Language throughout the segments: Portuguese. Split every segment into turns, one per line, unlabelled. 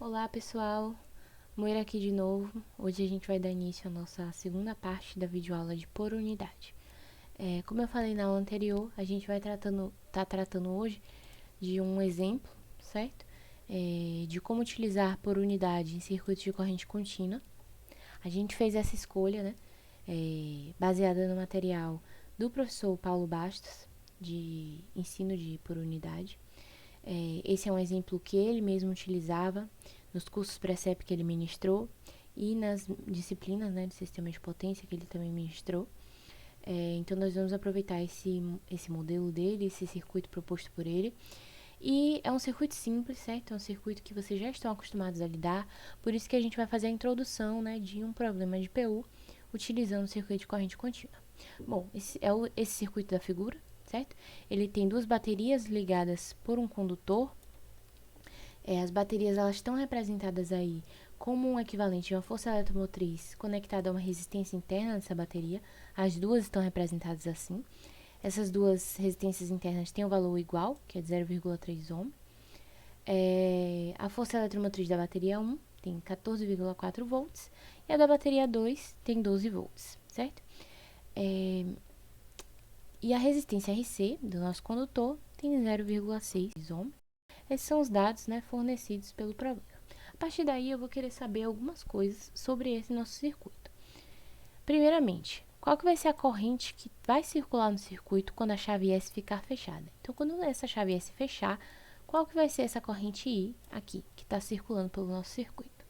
Olá pessoal, Moira aqui de novo. Hoje a gente vai dar início à nossa segunda parte da videoaula de por unidade. Como eu falei na aula anterior, a gente vai tratando hoje de um exemplo, certo? De como utilizar por unidade em circuitos de corrente contínua. A gente fez essa escolha, né? Baseada no material do professor Paulo Bastos, de ensino de por unidade. Esse é um exemplo que ele mesmo utilizava nos cursos Precep que ele ministrou e nas disciplinas, né, de sistema de potência que ele também ministrou. Então, nós vamos aproveitar esse modelo dele, esse circuito proposto por ele. E é um circuito simples, certo? É um circuito que vocês já estão acostumados a lidar, por isso que a gente vai fazer a introdução, né, de um problema de PU utilizando o circuito de corrente contínua. Bom, esse é esse circuito da figura, certo? Ele tem duas baterias ligadas por um condutor. As baterias elas estão representadas aí como um equivalente de uma força eletromotriz conectada a uma resistência interna dessa bateria. As duas estão representadas assim. Essas duas resistências internas têm um valor igual, que é de 0,3 ohm. A força eletromotriz da bateria 1 tem 14,4 volts e a da bateria 2 tem 12 volts, certo? E a resistência RC do nosso condutor tem 0,6 ohm. Esses são os dados, né, fornecidos pelo problema. A partir daí, eu vou querer saber algumas coisas sobre esse nosso circuito. Primeiramente, qual que vai ser a corrente que vai circular no circuito quando a chave S ficar fechada? Então, quando essa chave S fechar, qual que vai ser essa corrente I aqui, que está circulando pelo nosso circuito?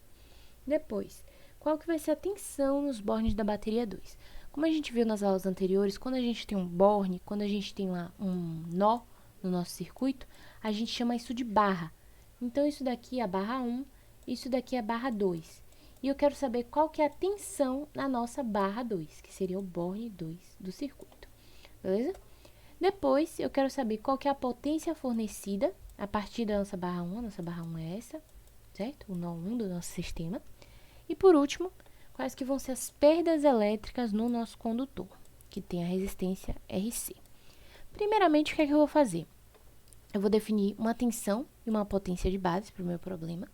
Depois, qual que vai ser a tensão nos bornes da bateria 2? Como a gente viu nas aulas anteriores, quando a gente tem um borne, quando a gente tem um nó no nosso circuito, a gente chama isso de barra. Então, isso daqui é a barra 1, isso daqui é a barra 2. E eu quero saber qual que é a tensão na nossa barra 2, que seria o borne 2 do circuito. Beleza? Depois, eu quero saber qual que é a potência fornecida a partir da nossa barra 1. A nossa barra 1 é essa, certo? O nó 1 do nosso sistema. E, por último, quais que vão ser as perdas elétricas no nosso condutor, que tem a resistência RC. Primeiramente, o que é que eu vou fazer? Eu vou definir uma tensão e uma potência de base para o meu problema.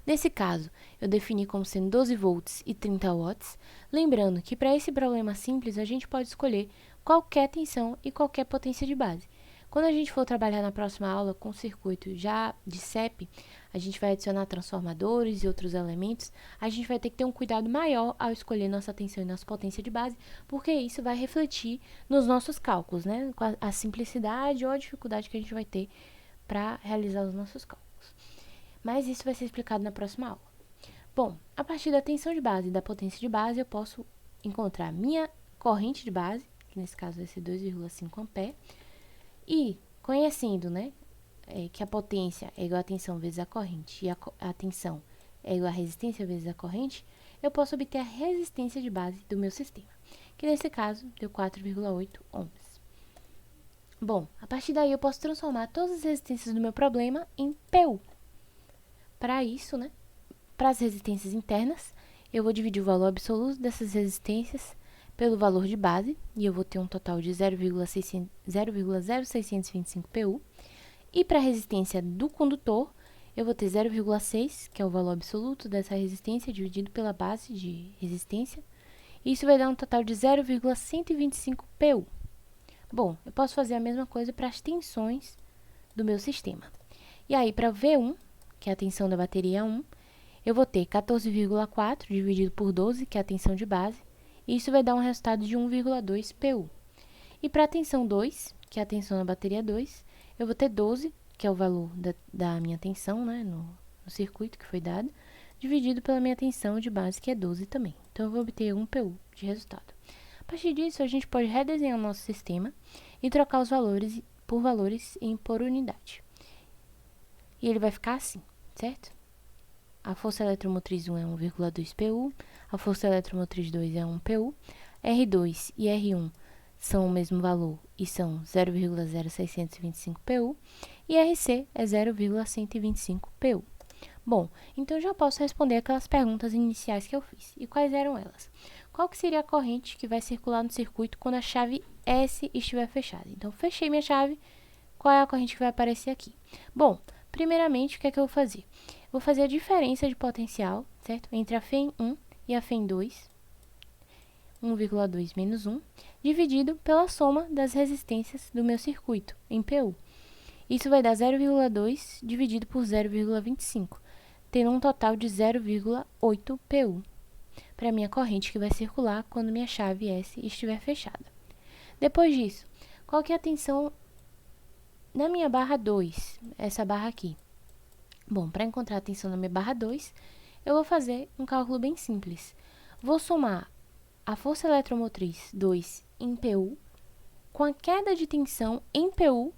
Nesse caso, eu defini como sendo 12 volts e 30 watts. Lembrando que para esse problema simples, a gente pode escolher qualquer tensão e qualquer potência de base. Quando a gente for trabalhar na próxima aula com circuito já de CEP, a gente vai adicionar transformadores e outros elementos. A gente vai ter que ter um cuidado maior ao escolher nossa tensão e nossa potência de base, porque isso vai refletir nos nossos cálculos, né? Com a simplicidade ou a dificuldade que a gente vai ter para realizar os nossos cálculos. Mas isso vai ser explicado na próxima aula. Bom, a partir da tensão de base e da potência de base, eu posso encontrar a minha corrente de base, que nesse caso vai ser 2,5 ampere, e conhecendo, né, que a potência é igual a tensão vezes a corrente e a tensão é igual a resistência vezes a corrente, eu posso obter a resistência de base do meu sistema, que nesse caso deu 4,8 ohms. Bom, a partir daí eu posso transformar todas as resistências do meu problema em PU. Para isso, né, para as resistências internas, eu vou dividir o valor absoluto dessas resistências pelo valor de base, e eu vou ter um total de 0,0625 PU. E para a resistência do condutor, eu vou ter 0,6, que é o valor absoluto dessa resistência, dividido pela base de resistência. E isso vai dar um total de 0,125 PU. Bom, eu posso fazer a mesma coisa para as tensões do meu sistema. E aí, para V1, que é a tensão da bateria 1, eu vou ter 14,4 dividido por 12, que é a tensão de base, e isso vai dar um resultado de 1,2 PU. E para a tensão 2, que é a tensão da bateria 2, eu vou ter 12, que é o valor da minha tensão, né, no circuito que foi dado, dividido pela minha tensão de base, que é 12 também. Então, eu vou obter 1 PU de resultado. A partir disso, a gente pode redesenhar o nosso sistema e trocar os valores por valores por unidade. E ele vai ficar assim, certo? A força eletromotriz 1 é 1,2 PU, a força eletromotriz 2 é 1 PU, R2 e R1 são o mesmo valor e são 0,0625 PU, e RC é 0,125 PU. Bom, então eu já posso responder aquelas perguntas iniciais que eu fiz. E quais eram elas? Qual que seria a corrente que vai circular no circuito quando a chave S estiver fechada? Então, fechei minha chave, qual é a corrente que vai aparecer aqui? Bom, primeiramente, o que é que eu vou fazer? vou fazer a diferença de potencial, certo? Entre a FEM 1 e a FEM 2, 1,2 menos 1, dividido pela soma das resistências do meu circuito, em PU. Isso vai dar 0,2 dividido por 0,25, tendo um total de 0,8 PU, para a minha corrente que vai circular quando minha chave S estiver fechada. Depois disso, qual que é a tensão na minha barra 2, essa barra aqui? Bom, para encontrar a tensão na minha barra 2, eu vou fazer um cálculo bem simples. Vou somar a força eletromotriz 2 em PU com a queda de tensão em PU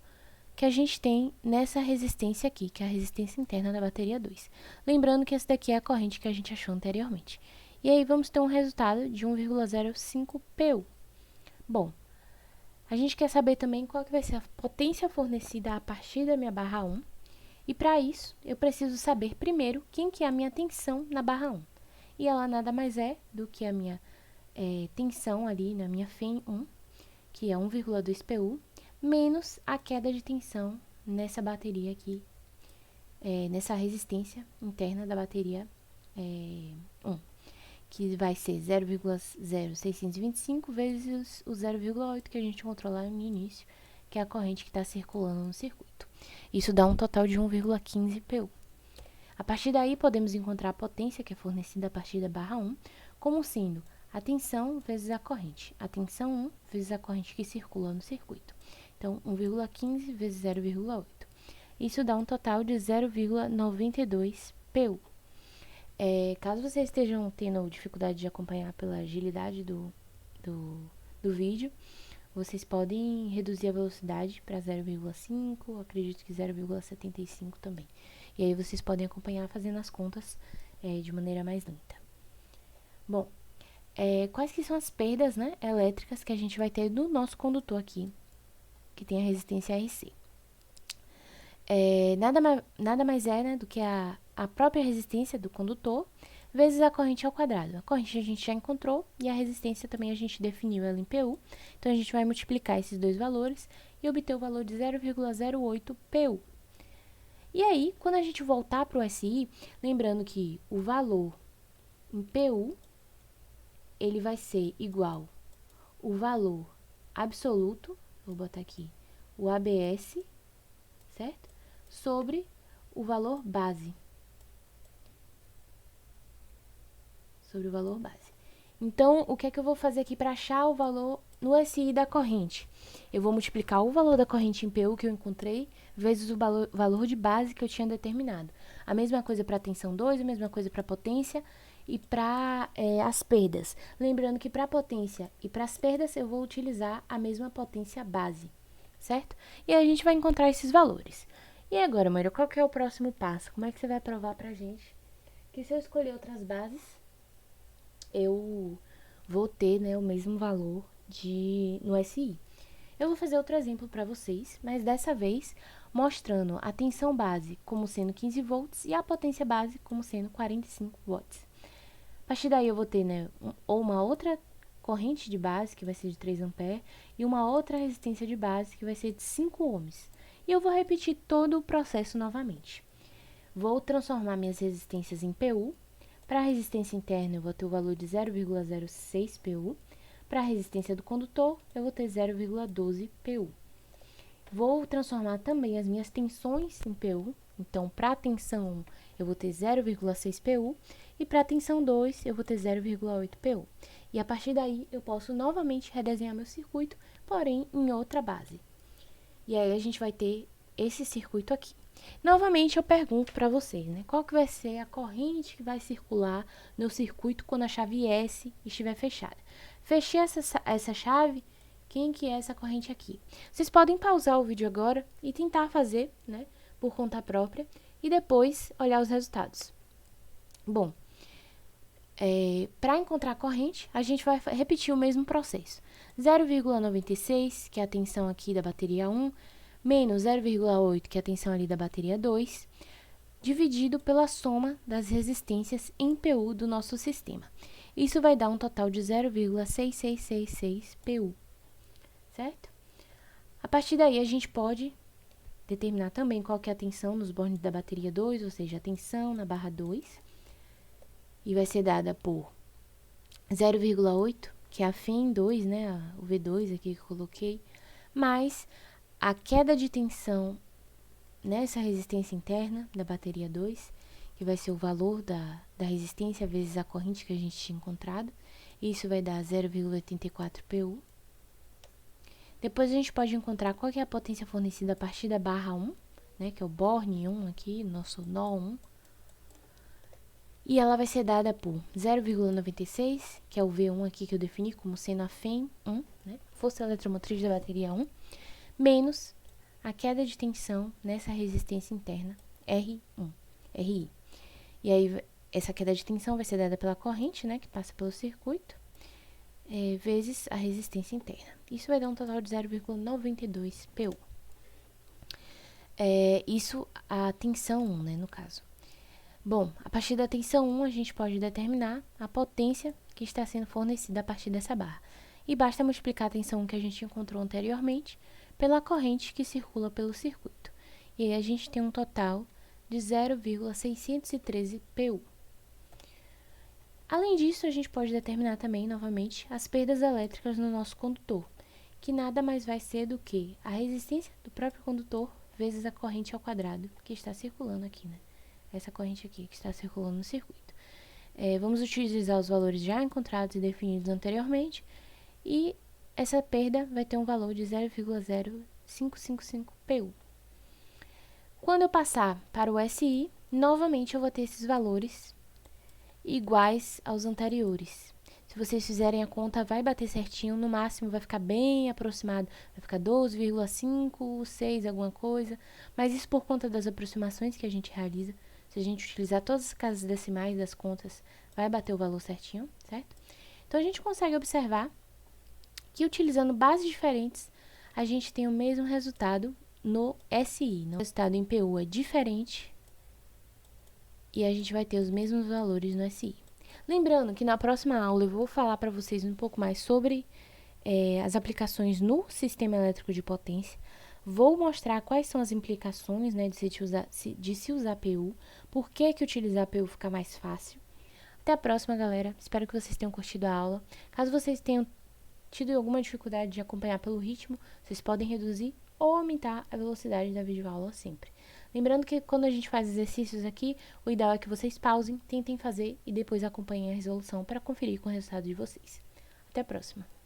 que a gente tem nessa resistência aqui, que é a resistência interna da bateria 2. Lembrando que essa daqui é a corrente que a gente achou anteriormente. E aí vamos ter um resultado de 1,05 PU. Bom, a gente quer saber também qual que vai ser a potência fornecida a partir da minha barra 1. E para isso, eu preciso saber primeiro quem que é a minha tensão na barra 1. E ela nada mais é do que a minha tensão ali na minha FEM 1, que é 1,2 PU, menos a queda de tensão nessa bateria aqui, nessa resistência interna da bateria 1, que vai ser 0,0625 vezes o 0,8 que a gente encontrou lá no início, que é a corrente que está circulando no circuito. Isso dá um total de 1,15 PU. A partir daí, podemos encontrar a potência que é fornecida a partir da barra 1, como sendo a tensão vezes a corrente. A tensão 1 vezes a corrente que circula no circuito. Então, 1,15 vezes 0,8. Isso dá um total de 0,92 PU. Caso vocês estejam tendo dificuldade de acompanhar pela agilidade do vídeo, vocês podem reduzir a velocidade para 0,5, acredito que 0,75 também. E aí vocês podem acompanhar fazendo as contas de maneira mais lenta. Bom, quais que são as perdas, né, elétricas que a gente vai ter do nosso condutor aqui, que tem a resistência RC? Nada mais é, né, do que a própria resistência do condutor vezes a corrente ao quadrado. A corrente a gente já encontrou e a resistência também a gente definiu ela em PU. Então, a gente vai multiplicar esses dois valores e obter o valor de 0,08 PU. E aí, quando a gente voltar para o SI, lembrando que o valor em PU, ele vai ser igual o valor absoluto, vou botar aqui o ABS, certo? Sobre o valor base. Então, o que é que eu vou fazer aqui para achar o valor no SI da corrente? Eu vou multiplicar o valor da corrente em PU que eu encontrei, vezes o valor de base que eu tinha determinado. A mesma coisa para a tensão 2, a mesma coisa para a potência e para as perdas. Lembrando que para a potência e para as perdas, eu vou utilizar a mesma potência base, certo? E aí a gente vai encontrar esses valores. E agora, Maria, qual que é o próximo passo? Como é que você vai provar para a gente que se eu escolher outras bases, eu vou ter, né, o mesmo valor no SI. Eu vou fazer outro exemplo para vocês, mas dessa vez mostrando a tensão base como sendo 15 volts e a potência base como sendo 45 watts. A partir daí eu vou ter, né, uma outra corrente de base, que vai ser de 3 amperes, e uma outra resistência de base, que vai ser de 5 ohms. E eu vou repetir todo o processo novamente. Vou transformar minhas resistências em PU. Para a resistência interna, eu vou ter o valor de 0,06 PU. Para a resistência do condutor, eu vou ter 0,12 PU. Vou transformar também as minhas tensões em PU. Então, para a tensão 1, eu vou ter 0,6 PU. E para a tensão 2, eu vou ter 0,8 PU. E a partir daí, eu posso novamente redesenhar meu circuito, porém em outra base. E aí, a gente vai ter esse circuito aqui. Novamente, eu pergunto para vocês, né? Qual que vai ser a corrente que vai circular no circuito quando a chave S estiver fechada? Fechei essa chave, quem que é essa corrente aqui? Vocês podem pausar o vídeo agora e tentar fazer, né? Por conta própria e depois olhar os resultados. Bom, para encontrar a corrente, a gente vai repetir o mesmo processo. 0,96, que é a tensão aqui da bateria 1, menos 0,8, que é a tensão ali da bateria 2, dividido pela soma das resistências em PU do nosso sistema. Isso vai dar um total de 0,6666 PU, certo? A partir daí, a gente pode determinar também qual que é a tensão nos bornes da bateria 2, ou seja, a tensão na barra 2. E vai ser dada por 0,8, que é a FEM 2, né, o V2 aqui que eu coloquei, mais a queda de tensão nessa resistência interna da bateria 2, que vai ser o valor da resistência vezes a corrente que a gente tinha encontrado. Isso vai dar 0,84 PU. Depois a gente pode encontrar qual que é a potência fornecida a partir da barra 1, né, que é o borne 1 aqui, nosso nó 1. E ela vai ser dada por 0,96, que é o V1 aqui que eu defini como sendo a FEM 1, né, força eletromotriz da bateria 1, menos a queda de tensão nessa resistência interna, RI. E aí, essa queda de tensão vai ser dada pela corrente, né, que passa pelo circuito, vezes a resistência interna. Isso vai dar um total de 0,92 PU. Isso a tensão 1, né, no caso. Bom, a partir da tensão 1, a gente pode determinar a potência que está sendo fornecida a partir dessa barra. E basta multiplicar a tensão 1 que a gente encontrou anteriormente pela corrente que circula pelo circuito. E aí a gente tem um total de 0,613 PU. Além disso, a gente pode determinar também, novamente, as perdas elétricas no nosso condutor, que nada mais vai ser do que a resistência do próprio condutor vezes a corrente ao quadrado que está circulando aqui, né? Essa corrente aqui que está circulando no circuito. Vamos utilizar os valores já encontrados e definidos anteriormente, e essa perda vai ter um valor de 0,0555 PU. Quando eu passar para o SI, novamente eu vou ter esses valores iguais aos anteriores. Se vocês fizerem a conta, vai bater certinho, no máximo vai ficar bem aproximado, vai ficar 12,5, 6, alguma coisa, mas isso por conta das aproximações que a gente realiza. Se a gente utilizar todas as casas decimais das contas, vai bater o valor certinho, certo? Então, a gente consegue observar que utilizando bases diferentes, a gente tem o mesmo resultado no SI. O resultado em PU é diferente e a gente vai ter os mesmos valores no SI. Lembrando que na próxima aula eu vou falar para vocês um pouco mais sobre as aplicações no sistema elétrico de potência. Vou mostrar quais são as implicações, né, de se usar PU, por que utilizar PU fica mais fácil. Até a próxima, galera. Espero que vocês tenham curtido a aula. Caso vocês tenham tido alguma dificuldade de acompanhar pelo ritmo, vocês podem reduzir ou aumentar a velocidade da videoaula sempre. Lembrando que quando a gente faz exercícios aqui, o ideal é que vocês pausem, tentem fazer e depois acompanhem a resolução para conferir com o resultado de vocês. Até a próxima!